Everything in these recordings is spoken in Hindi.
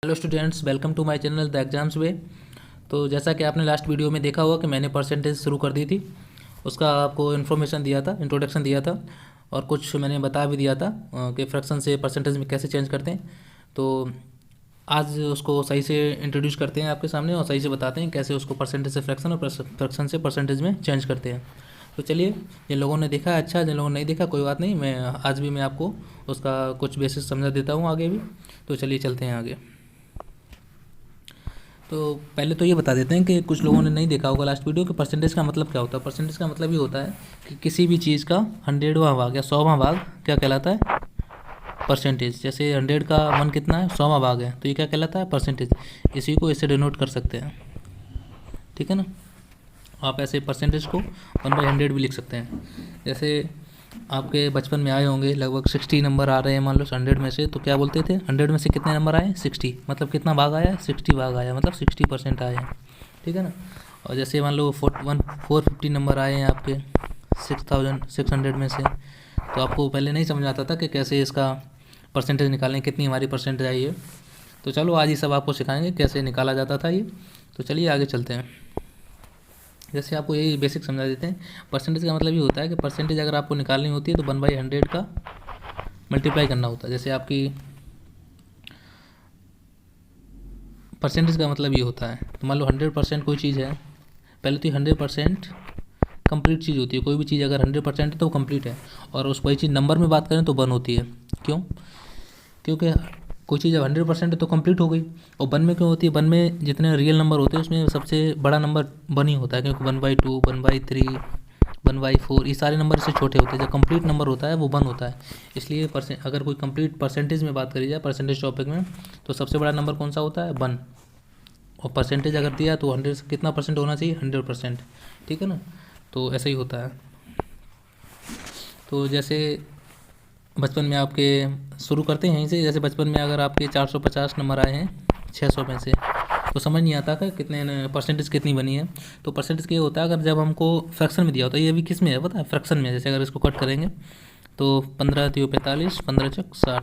Hello students, welcome to my channel the exams way. तो जैसा कि आपने लास्ट वीडियो में देखा होगा कि मैंने परसेंटेज शुरू कर दी थी, उसका आपको इन्फॉर्मेशन दिया था, इंट्रोडक्शन दिया था और कुछ मैंने बता भी दिया था कि फ्रैक्शन से परसेंटेज में कैसे चेंज करते हैं। तो आज उसको सही से इंट्रोड्यूस करते हैं आपके सामने और सही से बताते हैं कैसे उसको परसेंटेज से फ्रैक्शन और फ्रैक्शन से परसेंटेज में चेंज करते हैं। तो चलिए, जिन लोगों ने देखा अच्छा, जिन लोगों ने नहीं देखा कोई बात नहीं, मैं आज भी मैं आपको उसका कुछ बेसिस समझा देता हूँ आगे भी। तो चलिए चलते हैं आगे। तो पहले तो ये बता देते हैं कि कुछ लोगों ने नहीं देखा होगा लास्ट वीडियो कि परसेंटेज का मतलब क्या होता है। परसेंटेज का मतलब ये होता है कि किसी भी चीज़ का 100वां भाग या 100वां भाग क्या कहलाता है, परसेंटेज। जैसे 100 का 1 कितना है, 100वां भाग है, तो ये क्या कहलाता है, परसेंटेज। इसी को इससे डिनोट कर सकते हैं, ठीक है ना। आप ऐसे परसेंटेज को 1/100 भी लिख सकते हैं। जैसे आपके बचपन में आए होंगे, लगभग 60 नंबर आ रहे हैं मान लो 100 में से, तो क्या बोलते थे, 100 में से कितने नंबर आए, 60, मतलब कितना भाग आया, 60 भाग आया, मतलब 60% आए हैं, ठीक है ना। और जैसे मान लो 450 नंबर आए हैं आपके 6600 में से, तो आपको पहले नहीं समझ आता था कि कैसे इसका परसेंटेज निकालें, कितनी हमारी परसेंटेज आई है। तो चलो आज ये सब आपको सिखाएंगे कैसे निकाला जाता था ये। तो चलिए आगे चलते हैं। जैसे आपको यही बेसिक समझा देते हैं। परसेंटेज का मतलब ये होता है कि परसेंटेज अगर आपको निकालनी होती है तो 1/100 का मल्टीप्लाई करना होता है। जैसे आपकी परसेंटेज का मतलब ये होता है, तो मान लो 100% कोई चीज़ है, पहले तो 100% कंप्लीट चीज़ होती है। कोई भी चीज़ अगर 100% है तो वो कंप्लीट है, और उस वही चीज़ नंबर में बात करें तो 1 होती है। क्यों? क्योंकि कोई चीज़ जब 100% है तो कंप्लीट हो गई। और 1 में क्यों होती है, 1 में जितने रियल नंबर होते हैं उसमें सबसे बड़ा नंबर 1 ही होता है, क्योंकि 1/2, 1/3, 1/4 ये सारे नंबर इससे छोटे होते हैं। जब कंप्लीट नंबर होता है वो 1 होता है। इसलिए अगर कोई कंप्लीट परसेंटेज में बात करी जाए, परसेंटेज टॉपिक में, तो सबसे बड़ा नंबर कौन सा होता है, 1। और परसेंटेज अगर दिया तो 100 से कितना परसेंट होना चाहिए, 100%, ठीक है ना। तो ऐसा ही होता है। तो जैसे बचपन में आपके शुरू करते हैं यहीं से। जैसे बचपन में अगर आपके 450 नंबर आए हैं 600 में से, तो समझ नहीं आता कि कितने परसेंटेज कितनी बनी है। तो परसेंटेज क्या होता है, अगर जब हमको फ्रैक्शन में दिया होता है, ये अभी किस में है पता है, फ्रैक्शन में। जैसे अगर इसको कट करेंगे तो 15 × 45, 15 × 60,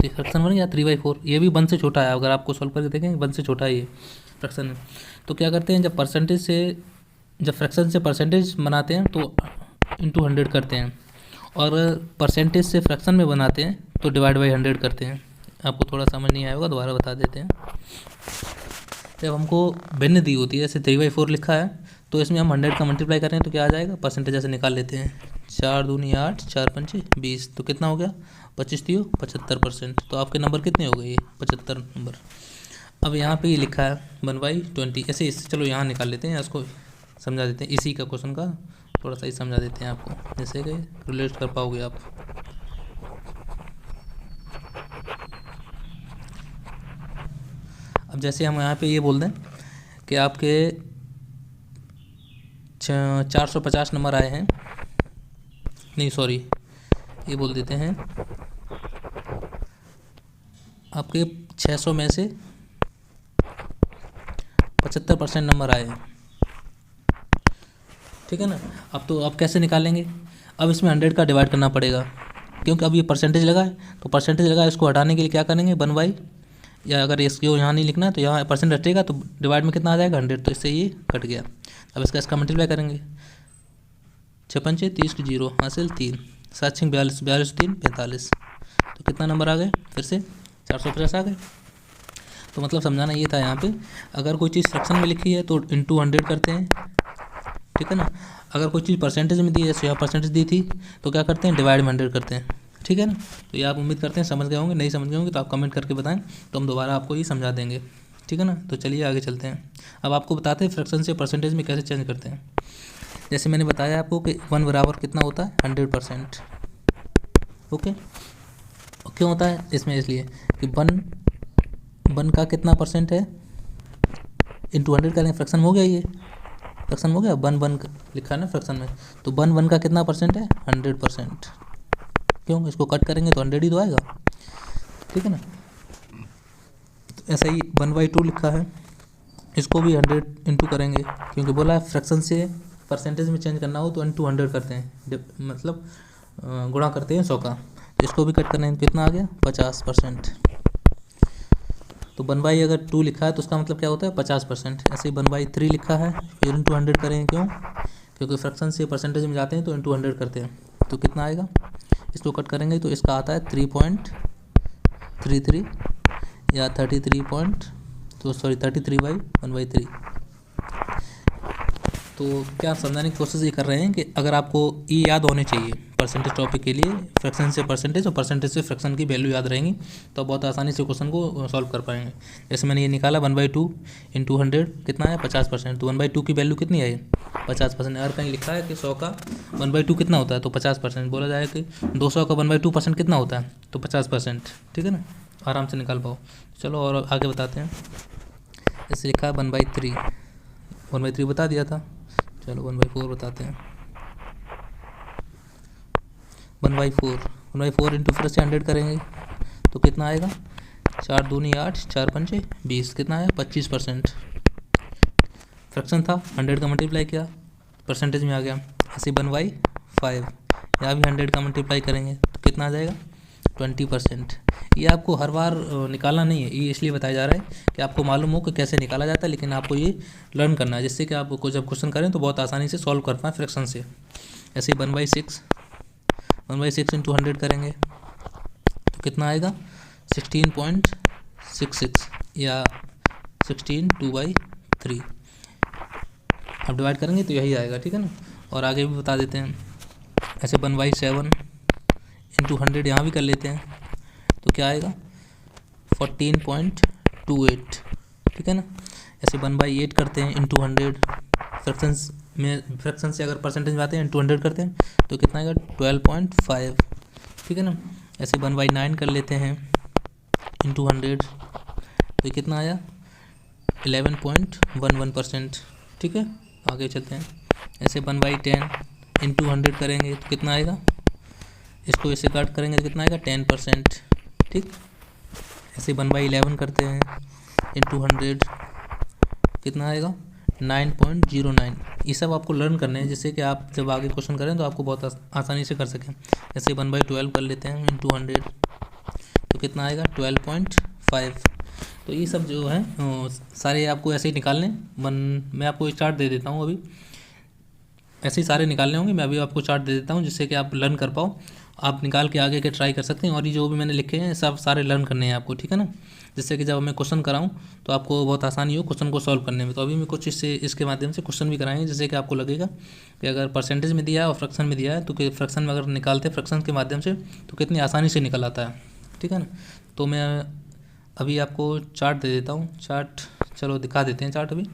तो फ्रैक्शन बन गया 3/4। ये भी 1 से छोटा है, अगर आपको सॉल्व करके देखेंगे 1 से छोटा है ये फ्रैक्शन में। तो क्या करते हैं, जब फ्रैक्शन से परसेंटेज बनाते हैं तो इंटू 100 करते हैं, और परसेंटेज से फ्रैक्शन में बनाते हैं तो /100 करते हैं। आपको थोड़ा समझ नहीं आया होगा, दोबारा बता देते हैं। जब हमको भिन्न दी होती है, जैसे 3/4 लिखा है, तो इसमें हम 100 का मल्टीप्लाई करें तो क्या आ जाएगा, परसेंटेज ऐसे निकाल लेते हैं। 4 दूनी 8, 4 पंचे 20, तो कितना हो गया, 25 दियो 75%। तो आपके नंबर कितने हो गए, ये 75 नंबर। अब यहाँ पे ये लिखा है 1/20, ऐसे इससे चलो यहाँ निकाल लेते हैं, इसको समझा देते हैं। इसी का क्वेश्चन का थोड़ा सा ही समझा देते हैं आपको, जैसे कि रिलेट कर पाओगे आप। अब जैसे हम यहाँ पे ये बोल दें कि आपके 450 नंबर आए हैं, नहीं सॉरी, ये बोल देते हैं आपके 600 में से 75% नंबर आए हैं, ठीक है ना। अब कैसे निकालेंगे, अब इसमें 100 का डिवाइड करना पड़ेगा, क्योंकि अब ये परसेंटेज लगा है, तो परसेंटेज लगा है, इसको हटाने के लिए क्या करेंगे, 1/, या अगर इसको यहाँ नहीं लिखना है तो यहाँ परसेंट हटेगा तो डिवाइड में कितना आ जाएगा, 100, तो इससे ये कट गया। अब इसका मल्टीप्लाई करेंगे, 6 पंचे 30 की 0 हासिल 3, 7 6 42, 42 3 45, तो कितना नंबर आ गए, फिर से 450 आ गए। तो मतलब समझाना ये था यहाँ पे, अगर कोई चीज़ फ्रैक्शन में लिखी है तो इंटू 100 करते हैं, ठीक है ना। अगर कोई चीज़ परसेंटेज में दी है, जैसे यहाँ परसेंटेज दी थी, तो क्या करते हैं, डिवाइड में 100 करते हैं, ठीक है ना। तो ये आप उम्मीद करते हैं समझ गए होंगे, नहीं समझ गए होंगे तो आप कमेंट करके बताएं, तो हम दोबारा आपको ये समझा देंगे, ठीक है ना। तो चलिए आगे चलते हैं। अब आपको बताते हैं फ्रैक्शन से परसेंटेज में कैसे चेंज करते हैं। जैसे मैंने बताया आपको कि 1 बराबर कितना होता है, 100%, ओके। क्यों होता है इसमें, इसलिए कि 1 का कितना परसेंट है, इंटू 100 करेंगे, फ्रैक्शन हो गया, ये फ्रैक्शन हो गया, 1 लिखा है ना फ्रैक्शन में, तो 1 का कितना परसेंट है, 100%। क्यों, इसको कट करेंगे तो 100 ही तो आएगा, ठीक है ना। तो ऐसा ही 1/2 लिखा है, इसको भी 100 इंटू करेंगे, क्योंकि बोला है फ्रैक्शन से परसेंटेज में चेंज करना हो तो इंटू 100 करते हैं, मतलब गुणा करते हैं 100 का। तो इसको भी कट करने कितना आ गया, 50%। तो 1/, अगर 2 लिखा है तो उसका मतलब क्या होता है 50%। ऐसे ही 1/3 लिखा है, फिर इंटू 100 करेंगे, क्यों? क्योंकि फ्रैक्शन से परसेंटेज में जाते हैं तो इंटू 100 करते हैं। तो कितना आएगा, इसको कट करेंगे तो इसका आता है 3.33 या 33/1/3। तो क्या आप समझाने की कोशिश ये कर रहे हैं कि अगर आपको ये याद होने चाहिए परसेंटेज टॉपिक के लिए, फ्रैक्शन से परसेंटेज और परसेंटेज से फ्रैक्शन की वैल्यू याद रहेंगी, तो बहुत आसानी से क्वेश्चन को सॉल्व कर पाएंगे। जैसे मैंने ये निकाला 1/2 इंटू 100 कितना है 50%, तो 1/2 की वैल्यू कितनी आई 50%। अगर कहीं लिखा है कि 100 का 1/2 कितना होता है तो 50%, बोला जाए कि 200 का 1/2% कितना होता है तो 50%, ठीक है ना, आराम से निकाल पाओ। चलो और आगे बताते हैं। जैसे लिखा है 1/3, 1/3 बता दिया था। चलो 1/4 बताते हैं। 1/4 इंटू फिर से 100 करेंगे तो कितना आएगा, 4 दूनी 8, 4 पंचे 20, कितना आया 25%। फ्रैक्शन था, 100 का मल्टीप्लाई किया, परसेंटेज में आ गया। ऐसे 1/5, यहाँ भी 100 का मल्टीप्लाई करेंगे तो कितना आ जाएगा 20%। ये आपको हर बार निकालना नहीं है, ये इसलिए बताया जा रहा है कि आपको मालूम हो कि कैसे निकाला जाता है, लेकिन आपको ये लर्न करना है, जिससे कि आपको जब क्वेश्चन करें तो बहुत आसानी से सॉल्व कर पाएँ फ्रैक्शन से। ऐसे 1/6 इंटू 100 करेंगे तो कितना आएगा 16.66 या 16 2/3। अब डिवाइड करेंगे तो यही आएगा, ठीक है ना। और आगे भी बता देते हैं। ऐसे 1/7 इंटू 100 यहाँ भी कर लेते हैं तो क्या आएगा 14.28, ठीक है ना। ऐसे 1/8 करते हैं इंटू 100, फ्रैक्शन से अगर परसेंटेज में आते हैं इंटू 100 करते हैं तो कितना आएगा 12.5, ठीक है ना। ऐसे 1/9 कर लेते हैं इंटू 100 तो कितना आया 11.11%, ठीक है। आगे चलते हैं। ऐसे 1/10 इंटू 100 करेंगे तो कितना आएगा, इसको ऐसे काट करेंगे तो कितना आएगा 10%, ठीक। ऐसे 1/11 करते हैं इंटू 100 कितना आएगा 9.09। ये सब आपको लर्न करने हैं, जिससे कि आप जब आगे क्वेश्चन करें तो आपको बहुत आसानी से कर सकें। ऐसे 1/12 कर लेते हैं इंटू 100 तो कितना आएगा 12.5। तो ये सब जो है सारे आपको ऐसे ही निकालने। मैं आपको एक चार्ट दे देता हूँ, अभी ऐसे ही सारे निकालने होंगे। मैं अभी आपको चार्ट दे देता हूँ जिससे कि आप लर्न कर पाओ, आप निकाल के आगे के ट्राई कर सकते हैं। और ये जो भी मैंने लिखे हैं सब सारे लर्न करने हैं आपको, ठीक है ना, जिससे कि जब मैं क्वेश्चन कराऊं तो आपको बहुत आसानी हो क्वेश्चन को सॉल्व करने में। तो अभी मैं कुछ इसके माध्यम से क्वेश्चन भी कराएंगे, जिससे कि आपको लगेगा कि अगर परसेंटेज में दिया है और फ्रैक्शन में दिया है तो फ्रैक्शन में अगर निकालते हैं फ्रैक्शन के माध्यम से तो कितनी आसानी से निकल आता है, ठीक है ना। तो मैं अभी आपको चार्ट दे देता हूँ। चार्ट चलो दिखा देते हैं चार्ट अभी।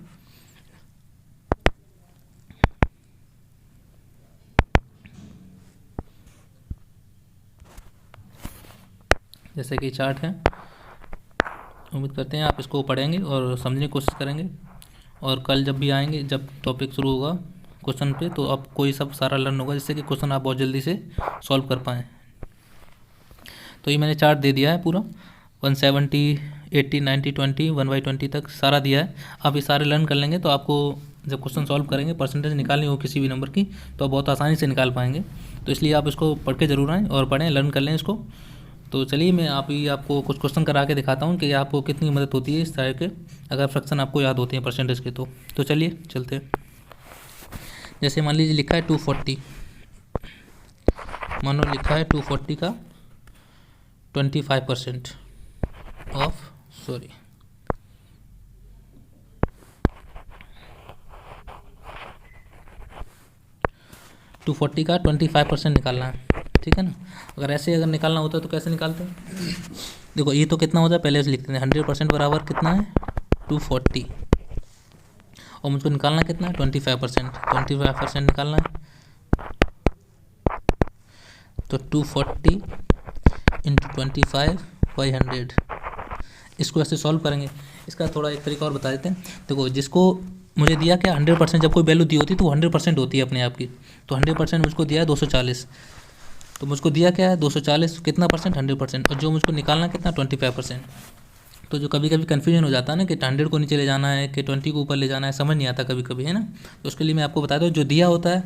जैसे कि चार्ट है, उम्मीद करते हैं आप इसको पढ़ेंगे और समझने की कोशिश करेंगे। और कल जब भी आएंगे, जब टॉपिक शुरू होगा क्वेश्चन पे, तो आपको ये सब सारा लर्न होगा, जिससे कि क्वेश्चन आप बहुत जल्दी से सॉल्व कर पाएँ। तो ये मैंने चार्ट दे दिया है पूरा 170, 80, 90, 20, 1/20 तक सारा दिया है। आप ये सारे लर्न कर लेंगे तो आपको जब क्वेश्चन सॉल्व करेंगे, परसेंटेज निकालनी हो किसी भी नंबर की, तो आप बहुत आसानी से निकाल पाएंगे। तो इसलिए आप इसको पढ़ के ज़रूर आएँ और पढ़ें, लर्न कर लें इसको। तो चलिए मैं आपको कुछ क्वेश्चन करा के दिखाता हूँ कि आपको कितनी मदद होती है इस तरह के, अगर फ्रैक्शन आपको याद होते हैं परसेंटेज के। तो चलिए चलते हैं। जैसे मान लीजिए लिखा है 240, मानो लिखा है 240 का 25% ऑफ 240 का 25% निकालना है, ठीक है ना। अगर निकालना होता है तो कैसे निकालते हैं, देखो ये तो कितना होता है पहले से लिखते हैं। 100% बराबर कितना है 240, और मुझको निकालना कितना है 25% निकालना है। तो 240 इंटू 25/100, इसको ऐसे सॉल्व करेंगे। इसका थोड़ा एक तरीका और बता देते हैं। देखो जिसको मुझे दिया क्या 100%, जब कोई वैल्यू दी होती है तो वो 100% होती है अपने आप की। तो 100% मुझको दिया है 240, तो मुझको दिया क्या है 240, कितना परसेंट 100%, और जो मुझको निकालना कितना 25%। तो जो कभी कभी कन्फ्यूजन हो जाता है ना कि 100 को नीचे ले जाना है कि 20 को ऊपर ले जाना है, समझ नहीं आता कभी कभी, है ना। तो उसके लिए मैं आपको बता दूँ, जो दिया होता है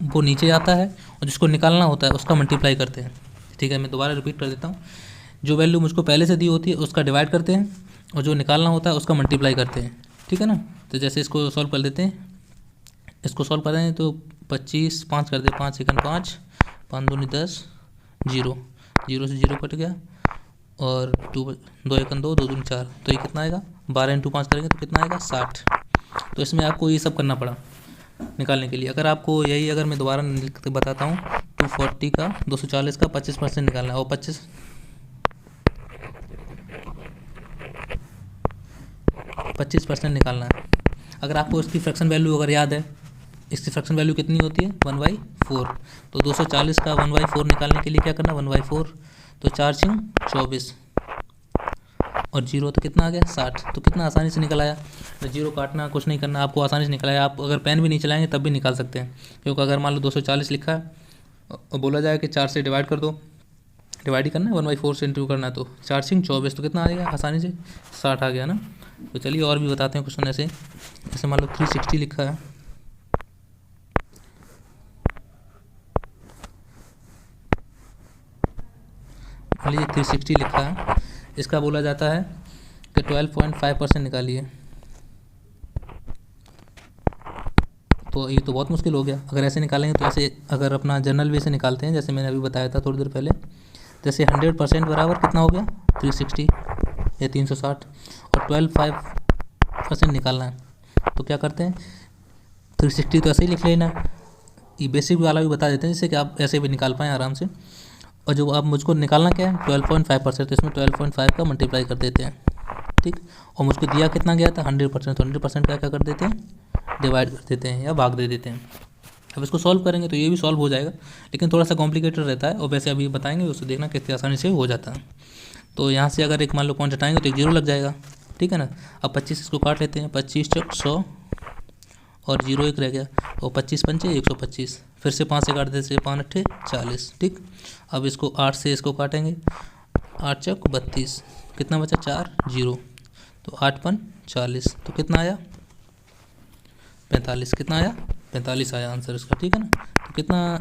वो नीचे आता है और जिसको निकालना होता है उसका मल्टीप्लाई करते हैं, ठीक है। मैं दोबारा रिपीट कर देता हूँ। जो वैल्यू मुझको पहले से दी होती है उसका डिवाइड करते हैं, और जो निकालना होता है उसका मल्टीप्लाई करते हैं, ठीक है ना। तो जैसे इसको सॉल्व कर लेते हैं, इसको सॉल्व कर रहे हैं तो 25 5 कर दे, 5 एकन 5, 5 दूनी 10, 0 0 से 0 कट गया, और 2 एकन 2, 2 दूनी 4, तो ये कितना आएगा 12 इंटू 5 करेंगे तो कितना आएगा 60। तो इसमें आपको ये सब करना पड़ा निकालने के लिए। अगर आपको यही अगर मैं दोबारा लिख के बताता हूँ, 240 का 240 का 25% निकालना है, और 25% निकालना है। अगर आपको इसकी फ्रैक्शन वैल्यू अगर याद है, इसकी फ्रैक्शन वैल्यू कितनी होती है 1/4, तो 240 का 1/4 निकालने के लिए क्या करना 1/4, तो 4 छिंग 24 और 0 तो कितना आ गया 60। तो कितना आसानी से निकल आया। तो 0 काटना कुछ नहीं करना, आपको आसानी से निकल आया। आप अगर पेन भी नहीं चलाएंगे तब भी निकाल सकते हैं, क्योंकि अगर मान लो 240 लिखा है और बोला जाए कि 4 से डिवाइड कर दो, डिवाइड ही करना है 1/4 से इंटू करना है, तो 4 छिंग 24 तो कितना आ जाएगा आसानी से 60 आ गया ना। तो चलिए और भी बताते हैं क्वेश्चन ऐसे। जैसे मान लो 360 लिखा है, मान लीजिए 360 लिखा है, इसका बोला जाता है कि 12.5% निकालिए। तो ये तो बहुत मुश्किल हो गया। अगर ऐसे निकालेंगे तो ऐसे अगर अपना जनरल वे से निकालते हैं, जैसे मैंने अभी बताया था थोड़ी देर पहले, जैसे 100% बराबर कितना हो गया 360 या 360, और 12.5% निकालना है। तो क्या करते हैं 360 तो ऐसे ही लिख लेना, ये बेसिक वाला भी बता देते हैं जिससे कि आप ऐसे भी निकाल पाएँ आराम से। और जो आप मुझको निकालना क्या है 12.5%, तो इसमें 12.5 का मल्टीप्लाई कर देते हैं, ठीक। और मुझको दिया कितना गया था 100%, तो 100% का क्या कर देते हैं डिवाइड कर देते हैं या भाग दे देते हैं। अब इसको सॉल्व करेंगे तो ये भी सॉल्व हो जाएगा, लेकिन थोड़ा सा कॉम्प्लिकेटेड रहता है, और वैसे अभी बताएंगे उससे देखना कितनी आसानी से हो जाता है। तो यहाँ से अगर एक मान लो पॉइंट हटाएंगे तो एक 0 लग जाएगा, ठीक है ना। अब 25 इसको काट लेते हैं, 25 चौक 100 और 0 एक रह गया, और 25 पंचे 125, फिर से 5 से काट देते 5 अट्ठे 40, ठीक। अब इसको 8 से इसको काटेंगे, 8 चौक 32, कितना बचा 4 0, तो 8 पन 40, तो कितना आया 45, कितना आया 45 आया आंसर इसका, ठीक है ना। तो कितना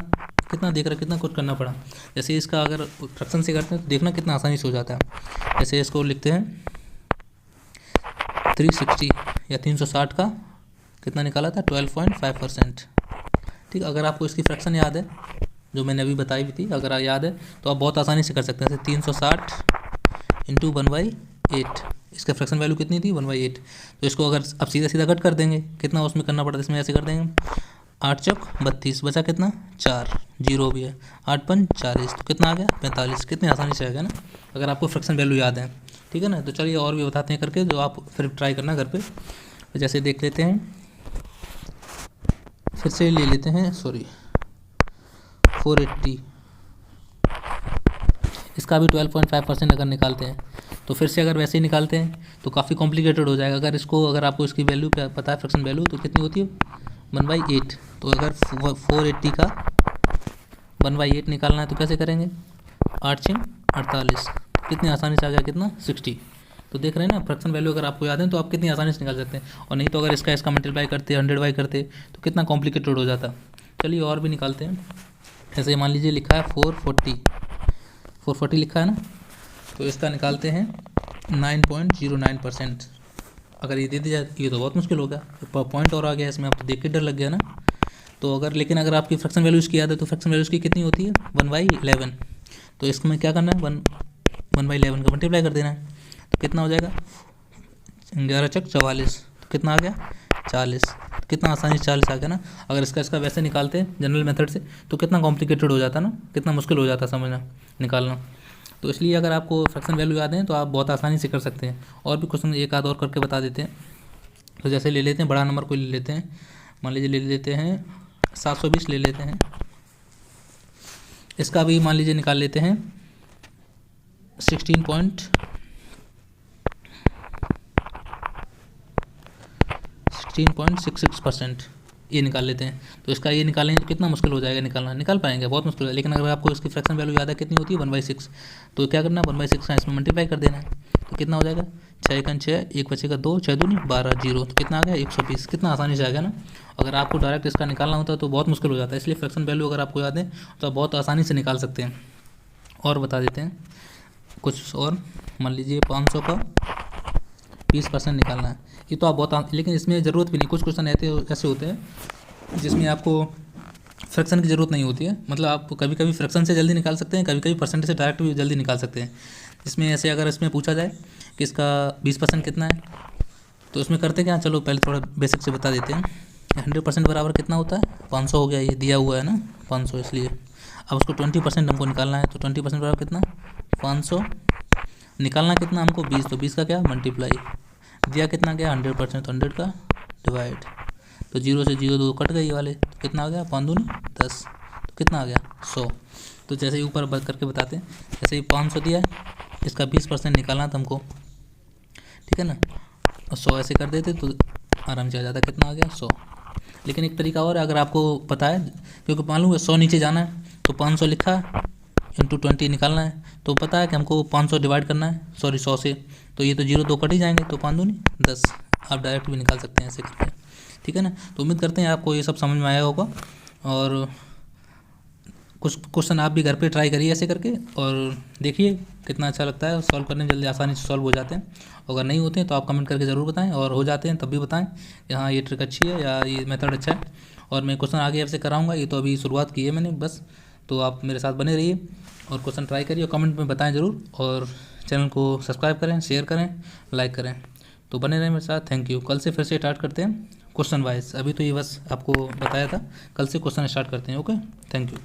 कितना देख रहा, कितना कुछ करना पड़ा। जैसे इसका अगर फ्रैक्शन से करते हैं तो देखना कितना आसानी से हो जाता है। जैसे इसको लिखते हैं 360 या 360 का कितना निकाला था 12.5%, ठीक। अगर आपको इसकी फ्रैक्शन याद है जो मैंने अभी बताई भी थी, अगर याद है तो आप बहुत आसानी से कर सकते हैं। जैसे 360 इंटू 1/8, इसका फ्रैक्शन वैल्यू कितनी थी 1/8, तो इसको अगर अब सीधा सीधा कट कर देंगे, कितना उसमें करना पड़ता है, इसमें ऐसे कर देंगे 8 चौक 32, बचा कितना 4, 0 भी है, 8 पन 40, तो कितना आ गया 45, कितनी आसानी से आ गया ना, अगर आपको फ्रैक्शन वैल्यू याद है, ठीक है ना। तो चलिए और भी बताते हैं करके, जो आप फिर ट्राई करना घर पे। तो जैसे देख लेते हैं, फिर से ले लेते हैं, सॉरी 480, इसका भी 12.5% अगर निकालते हैं तो फिर से अगर वैसे ही निकालते हैं तो काफ़ी कॉम्प्लिकेटेड हो जाएगा। अगर आपको इसकी वैल्यू पता है फ्रैक्शन वैल्यू, तो कितनी होती है 1/8। तो अगर 480 का 1/8 निकालना है तो कैसे करेंगे 8 छिंग 48, कितनी आसानी से आ गया कितना 60। तो देख रहे हैं ना फ्रैक्शन वैल्यू अगर आपको याद है तो आप कितनी आसानी से निकाल सकते हैं। और नहीं तो अगर इसका मल्टीप्लाई करते 100 करते तो कितना कॉम्प्लिकेटेड हो जाता। चलिए और भी निकालते हैं। ऐसे मान लीजिए लिखा है 440 लिखा है ना, तो इसका निकालते हैं 9.09%। अगर ये दे दी जाए, ये तो बहुत मुश्किल हो गया, पॉइंट और आ गया इसमें, अब तो देख के डर लग गया ना। तो लेकिन अगर आपकी फ्रैक्शन वैल्यूज़ की याद है तो फ्रैक्शन वैल्यूज़ की कितनी होती है 1/11। तो इसमें क्या करना है 1/11 का मल्टीप्लाई कर देना है, तो कितना हो जाएगा 11 चक 44, तो कितना आ गया 40, तो कितना आसानी से 40 आ गया ना। अगर इसका वैसे निकालते हैं जनरल मेथड से तो कितना कॉम्प्लिकेटेड हो जाता ना, कितना मुश्किल हो जाता समझना निकालना। तो इसलिए अगर आपको फ्रैक्शन वैल्यू याद है तो आप बहुत आसानी से कर सकते हैं। और भी क्वेश्चन एक आध और करके बता देते हैं। तो जैसे ले लेते हैं बड़ा नंबर को ले लेते हैं, मान लीजिए ले लेते हैं 720 ले लेते हैं, इसका भी मान लीजिए निकाल लेते हैं 16.66%, ये निकाल लेते हैं। तो इसका ये निकालेंगे तो कितना मुश्किल हो जाएगा निकालना, निकाल पाएंगे बहुत मुश्किल है। लेकिन अगर आपको इसकी फ्रैक्शन वैल्यू याद है कितनी होती है 1/6, तो क्या करना 1/6 का इसमें मल्टीप्लाई कर देना है, तो कितना हो जाएगा 6 एकन 6, एक बचेगा 2, 6 दूनी 12, 0, तो कितना आ गया 120, कितना आसानी से आ गया ना। अगर आपको डायरेक्ट इसका निकालना होता है तो बहुत मुश्किल हो जाता है, इसलिए फ्रैक्शन वैल्यू अगर आपको याद है तो आप बहुत आसानी से निकाल सकते हैं। और बता देते हैं कुछ और, मान लीजिए 500 का 20% निकालना है। ये तो आप बहुत लेकिन इसमें ज़रूरत भी नहीं, कुछ क्वेश्चन ऐसे होते हैं जिसमें आपको फ्रैक्शन की ज़रूरत नहीं होती है, मतलब आप कभी कभी फ्रैक्शन से जल्दी निकाल सकते हैं, कभी कभी परसेंटेज से डायरेक्ट भी जल्दी निकाल सकते हैं। इसमें ऐसे अगर इसमें पूछा जाए कि इसका 20% कितना है, तो इसमें करते क्या, चलो पहले थोड़ा बेसिक से बता देते हैं। 100% बराबर कितना होता है, 500 हो गया, ये दिया हुआ है ना 500, इसलिए अब उसको 20% हमको निकालना है, तो 20% बराबर कितना, 500, निकालना कितना हमको 20, तो 20 का क्या मल्टीप्लाई, दिया कितना गया 100%, तो 100 का डिवाइड, तो 0 से 0 2 कट गई वाले, तो कितना आ गया 5 दूनी 10, तो कितना आ गया 100। तो जैसे ही ऊपर करके बताते हैं, जैसे ही 500 दिया है, इसका 20% निकालना था हमको, ठीक है ना, और 100 ऐसे कर देते तो आराम से आ जाता, कितना आ गया 100। लेकिन एक तरीका और है, अगर आपको पता है, क्योंकि मालूम है 100 नीचे जाना है, तो 500 लिखा इंटू 20 निकालना है, तो पता है कि हमको 500 डिवाइड करना है, सॉरी 100 से, तो ये तो 0 2 कट ही जाएंगे, तो 5 दूनी 10, आप डायरेक्ट भी निकाल सकते हैं ऐसे करके, ठीक है ना। तो उम्मीद करते हैं आपको ये सब समझ में आया होगा, और कुछ क्वेश्चन आप भी घर पे ट्राई करिए ऐसे करके, और देखिए कितना अच्छा लगता है, सॉल्व करने जल्दी आसानी से सॉल्व हो जाते हैं। अगर नहीं होते हैं तो आप कमेंट करके ज़रूर बताएं, और हो जाते हैं तब भी बताएं कि हाँ ये ट्रिक अच्छी है या ये मेथड अच्छा है, और मैं क्वेश्चन आगे आपसे कराऊंगा, ये तो अभी शुरुआत की है मैंने बस। तो आप मेरे साथ बने रहिए और क्वेश्चन ट्राई करिए और कमेंट में बताएं ज़रूर, और चैनल को सब्सक्राइब करें, शेयर करें, लाइक करें। तो बने रहें मेरे साथ, थैंक यू। कल से फिर से स्टार्ट करते हैं क्वेश्चन वाइज, अभी तो ये बस आपको बताया था, कल से क्वेश्चन स्टार्ट करते हैं, ओके, थैंक यू।